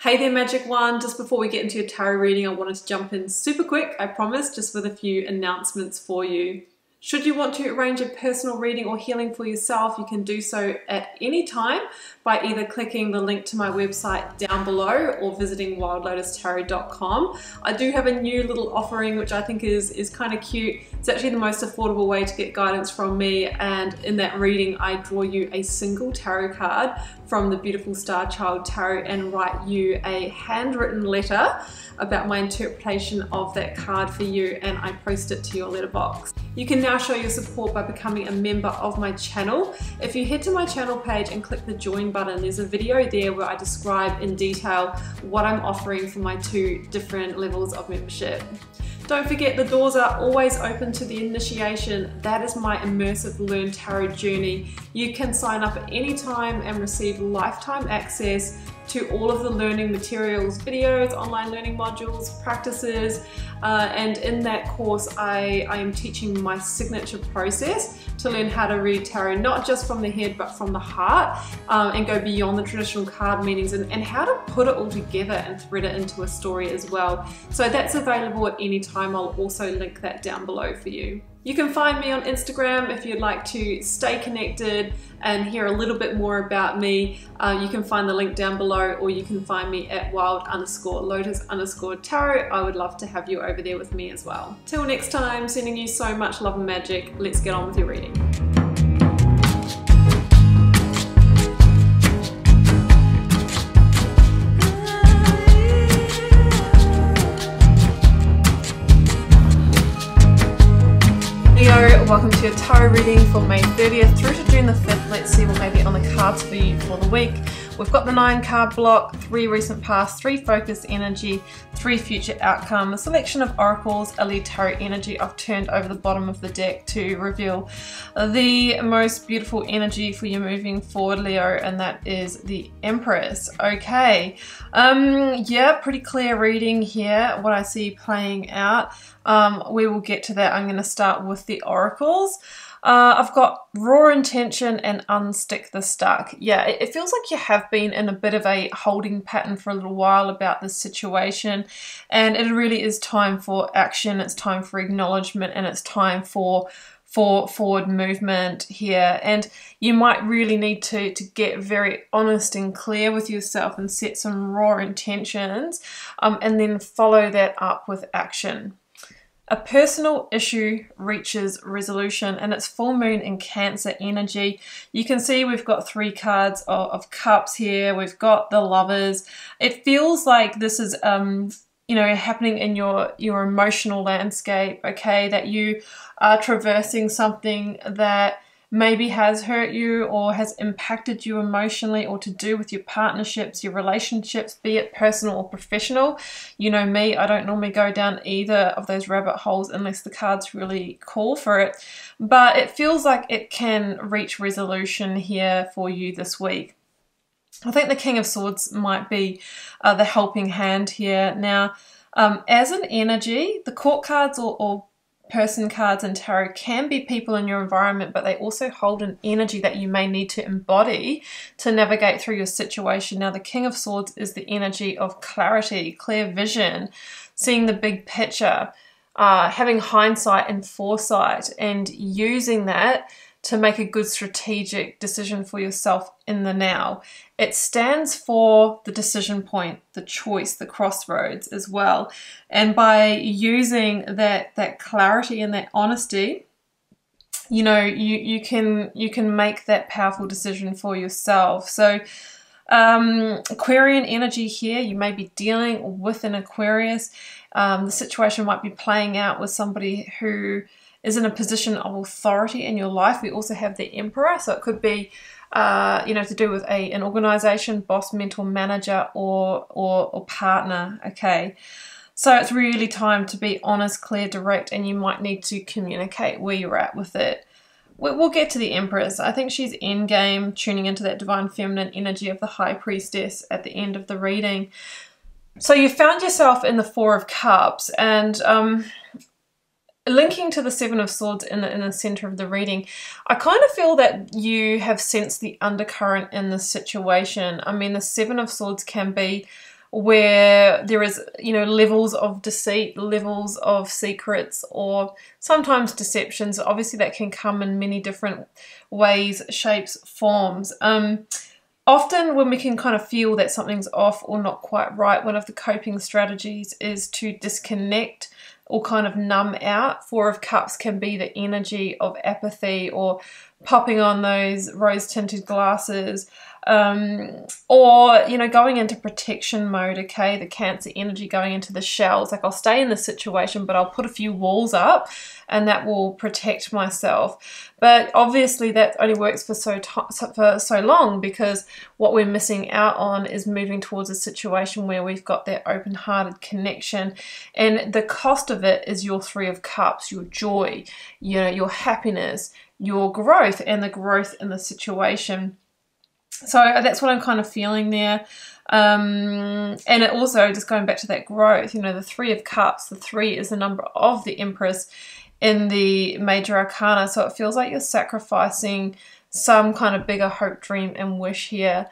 Hey there, Magic One. Just before we get into your tarot reading, I wanted to jump in super quick, I promise, just with a few announcements for you. Should you want to arrange a personal reading or healing for yourself, you can do so at any time by either clicking the link to my website down below or visiting wildlotustarot.com. I do have a new little offering which I think is kind of cute. It's actually the most affordable way to get guidance from me, and in that reading I draw you a single tarot card from the beautiful Star Child Tarot and write you a handwritten letter about my interpretation of that card for you, and I post it to your letterbox. You can now show your support by becoming a member of my channel. If you head to my channel page and click the join button, there's a video there where I describe in detail what I'm offering for my two different levels of membership. Don't forget, the doors are always open to the initiation. That is my immersive Learn Tarot journey. You can sign up at any time and receive lifetime access to all of the learning materials, videos, online learning modules, practices, and in that course I am teaching my signature process to learn how to read tarot, not just from the head but from the heart, and go beyond the traditional card meanings, and how to put it all together and thread it into a story as well. So that's available at any time. I'll also link that down below for you. You can find me on Instagram if you'd like to stay connected and hear a little bit more about me. You can find the link down below, or you can find me at wild_lotus_tarot. I would love to have you over there with me as well. Till next time, sending you so much love and magic. Let's get on with your reading. Welcome to your tarot reading for May 30th through to June the 5th. Let's see what may be on the cards for you for the week. We've got the 9 card block, 3 recent past, 3 focus energy, 3 future outcome, a selection of oracles, a lead tarot energy. I've turned over the bottom of the deck to reveal the most beautiful energy for you moving forward, Leo, and that is the Empress. Okay, yeah, pretty clear reading here, what I see playing out. We will get to that. I'm going to start with the oracles. I've got raw intention and unstick the stuck. Yeah, it feels like you have been in a bit of a holding pattern for a little while about this situation, and it really is time for action. It's time for acknowledgement, and it's time for forward movement here. And you might really need to get very honest and clear with yourself and set some raw intentions, and then follow that up with action. A personal issue reaches resolution, and it's full moon in Cancer energy. You can see we've got 3 cards of cups here. We've got the Lovers. It feels like this is you know, happening in your emotional landscape, okay, that you are traversing something that maybe has hurt you or has impacted you emotionally, or to do with your partnerships, your relationships, be it personal or professional. You know me, I don't normally go down either of those rabbit holes unless the cards really call for it. But it feels like it can reach resolution here for you this week. I think the King of Swords might be the helping hand here. Now, as an energy, the court cards or person cards in tarot can be people in your environment, but they also hold an energy that you may need to embody to navigate through your situation. Now, the King of Swords is the energy of clarity, clear vision, seeing the big picture, having hindsight and foresight, and using that to make a good strategic decision for yourself in the now. It stands for the decision point, the choice, the crossroads as well. And by using that clarity and that honesty, you know, you can make that powerful decision for yourself. So Aquarian energy here, you may be dealing with an Aquarius. The situation might be playing out with somebody who is in a position of authority in your life. We also have the Emperor, so it could be you know, to do with an organization, boss, mentor, manager, or partner. Okay, so it's really time to be honest, clear, direct, and you might need to communicate where you're at with it. We'll get to the Empress. I think she's endgame, tuning into that divine feminine energy of the High Priestess at the end of the reading. So you found yourself in the 4 of Cups, and linking to the 7 of Swords in the center of the reading, I kind of feel that you have sensed the undercurrent in this situation. I mean, the 7 of Swords can be where there is, you know, levels of deceit, levels of secrets, or sometimes deceptions. Obviously that can come in many different ways, shapes, forms. Often when we can kind of feel that something's off or not quite right, one of the coping strategies is to disconnect or kind of numb out. Four of Cups can be the energy of apathy, or popping on those rose-tinted glasses, or, you know, going into protection mode, okay? The Cancer energy going into the shells. Like, I'll stay in this situation, but I'll put a few walls up and that will protect myself. But obviously that only works for so long, because what we're missing out on is moving towards a situation where we've got that open-hearted connection. And the cost of it is your Three of Cups, your joy, you know, your happiness, your growth, and the growth in the situation. So that's what I'm kind of feeling there. And it also, just going back to that growth, you know, the Three of Cups, the 3 is the number of the Empress in the Major Arcana. So it feels like you're sacrificing some kind of bigger hope, dream, and wish here.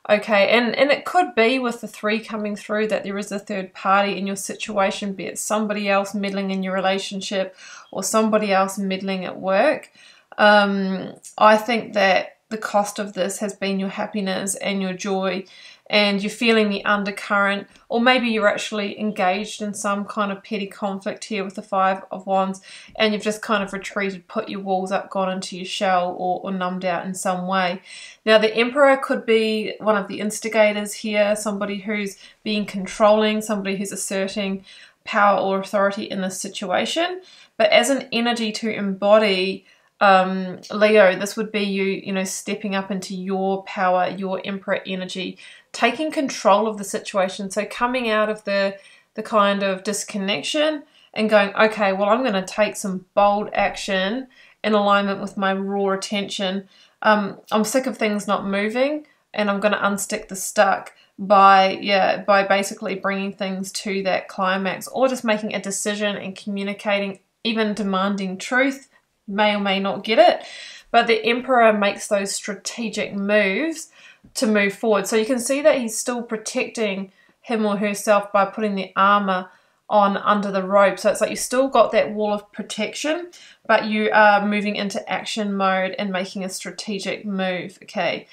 Okay, and it could be with the 3 coming through that there is a third party in your situation, be it somebody else meddling in your relationship or somebody else meddling at work. I think that the cost of this has been your happiness and your joy, and you're feeling the undercurrent, or maybe you're actually engaged in some kind of petty conflict here with the 5 of Wands, and you've just kind of retreated, put your walls up, gone into your shell, or numbed out in some way. Now the Emperor could be one of the instigators here, somebody who's being controlling, somebody who's asserting power or authority in this situation. But as an energy to embody, Leo, this would be you know, stepping up into your power, your Emperor energy, taking control of the situation. So coming out of the kind of disconnection and going, okay, well, I'm going to take some bold action in alignment with my raw attention. I'm sick of things not moving, and I'm going to unstick the stuck by basically bringing things to that climax, or just making a decision and communicating, even demanding truth. May or may not get it, but the Emperor makes those strategic moves to move forward. So you can see that he's still protecting him or herself by putting the armor on under the robe. So it's like you still got that wall of protection, but you are moving into action mode and making a strategic move. Okay,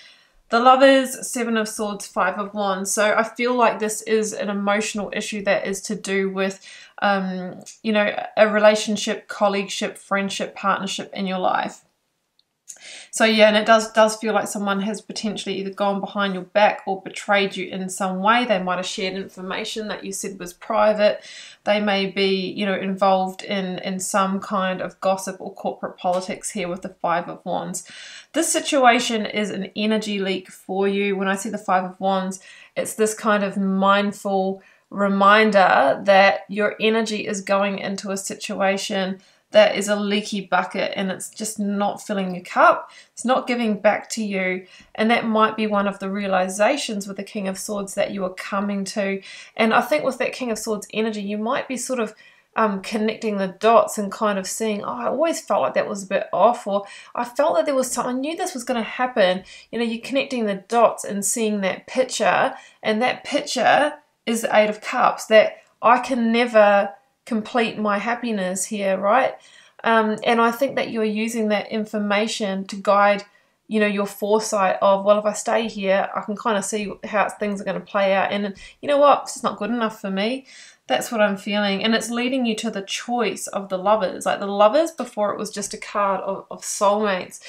the Lovers, 7 of Swords, 5 of Wands. So I feel like this is an emotional issue that is to do with you know, a relationship, colleagueship, friendship, partnership in your life. So yeah, and it does feel like someone has potentially either gone behind your back or betrayed you in some way. They might have shared information that you said was private. They may be, you know, involved in some kind of gossip or corporate politics here with the 5 of Wands. This situation is an energy leak for you. When I see the 5 of Wands, it's this kind of mindful reminder that your energy is going into a situation that is a leaky bucket, and it's just not filling your cup. It's not giving back to you. And that might be one of the realizations with the King of Swords that you are coming to. And I think with that King of Swords energy, you might be sort of connecting the dots and kind of seeing, oh, I always felt like that was a bit off, or I felt that there was something, I knew this was going to happen. You know, you're connecting the dots and seeing that picture, and that picture is the 8 of Cups, that I can never complete my happiness here, right? And I think that you're using that information to guide, you know, your foresight of, well, if I stay here, I can kind of see how things are going to play out, and you know what, it's not good enough for me. That's what I'm feeling. And it's leading you to the choice of the Lovers. Like the Lovers, before it was just a card of soulmates,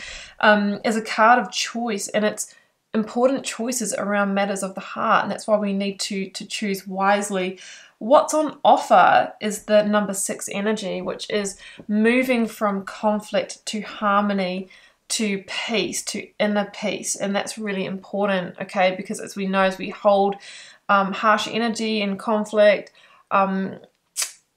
is a card of choice, and it's important choices around matters of the heart, and that's why we need to choose wisely. What's on offer is the number 6 energy, which is moving from conflict to harmony, to peace, to inner peace. And that's really important, okay? Because as we know, as we hold harsh energy and conflict,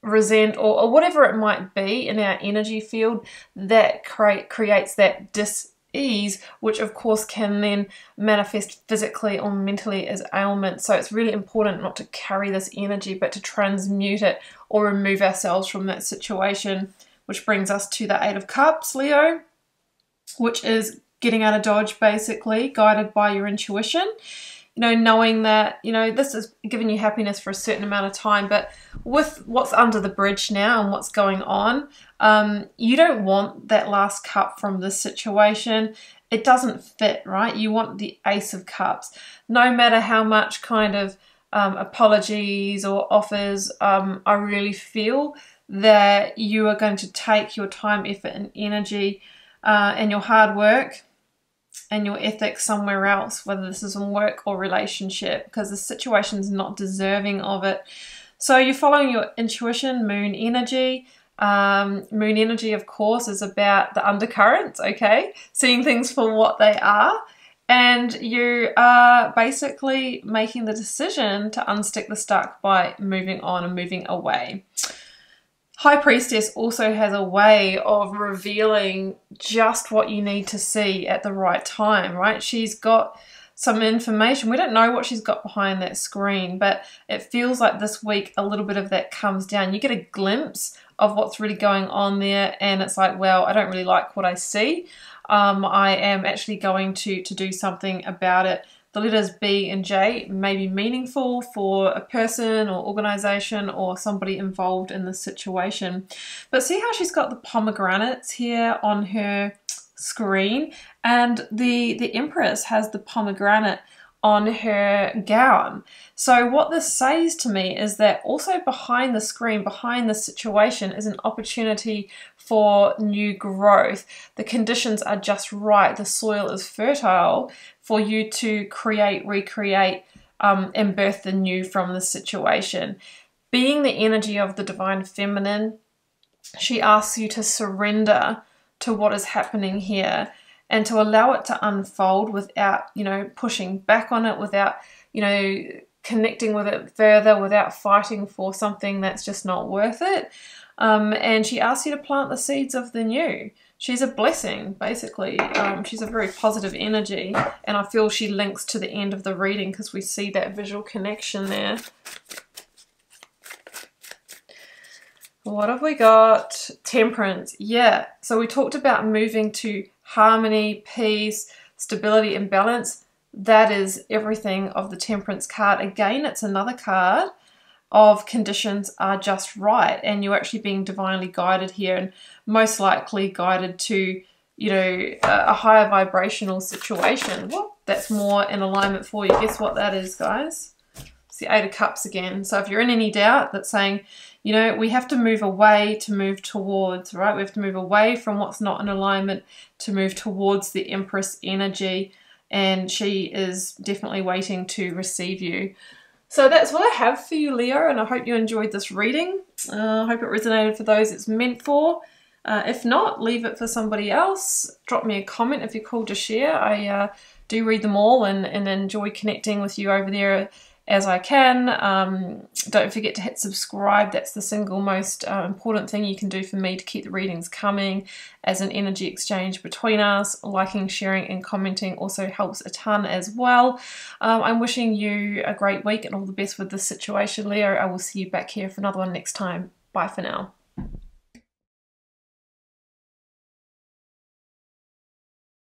resent, or whatever it might be in our energy field, that creates that dis-ease, which of course can then manifest physically or mentally as ailment. So it's really important not to carry this energy, but to transmute it or remove ourselves from that situation, which brings us to the 8 of Cups, Leo, which is getting out of dodge, basically, guided by your intuition. you know, knowing that, you know, this is giving you happiness for a certain amount of time, but with what's under the bridge now and what's going on, you don't want that last cup from this situation. It doesn't fit, right? You want the Ace of Cups. No matter how much kind of apologies or offers, I really feel that you are going to take your time, effort and energy and your hard work and your ethics somewhere else, whether this is in work or relationship, because the situation is not deserving of it. So you're following your intuition, moon energy. Moon energy, of course, is about the undercurrents, okay? Seeing things for what they are. And you are basically making the decision to unstick the stuck by moving on and moving away. High Priestess also has a way of revealing just what you need to see at the right time, right? She's got some information. We don't know what she's got behind that screen, but it feels like this week a little bit of that comes down. You get a glimpse of what's really going on there, and it's like, well, I don't really like what I see. I am actually going to do something about it. The letters B and J may be meaningful for a person or organization or somebody involved in this situation. But see how she's got the pomegranates here on her screen, and the Empress has the pomegranate on her gown. So what this says to me is that also behind the screen, behind the situation, is an opportunity for new growth. The conditions are just right. The soil is fertile for you to create, recreate, and birth the new from the situation. Being the energy of the Divine Feminine, she asks you to surrender to what is happening here and to allow it to unfold without, you know, pushing back on it, without, you know, connecting with it further, without fighting for something that's just not worth it. And she asks you to plant the seeds of the new. She's a blessing, basically. She's a very positive energy, and I feel she links to the end of the reading because we see that visual connection there. What have we got? Temperance. Yeah, so we talked about moving to harmony, peace, stability and balance. That is everything of the Temperance card. Again, it's another card of conditions are just right, and you're actually being divinely guided here, and most likely guided to, you know, a higher vibrational situation. Well, that's more in alignment for you. Guess what that is, guys? It's the Eight of Cups again. So if you're in any doubt, that's saying, you know, we have to move away to move towards, right? We have to move away from what's not in alignment to move towards the Empress energy, and she is definitely waiting to receive you. So that's what I have for you, Leo, and I hope you enjoyed this reading. I hope it resonated for those it's meant for. If not, leave it for somebody else. Drop me a comment if you're called to share. I do read them all and enjoy connecting with you over there as I can. Don't forget to hit subscribe. That's the single most important thing you can do for me to keep the readings coming as an energy exchange between us. Liking, sharing and commenting also helps a ton as well. I'm wishing you a great week and all the best with this situation, Leo. I will see you back here for another one next time. Bye for now.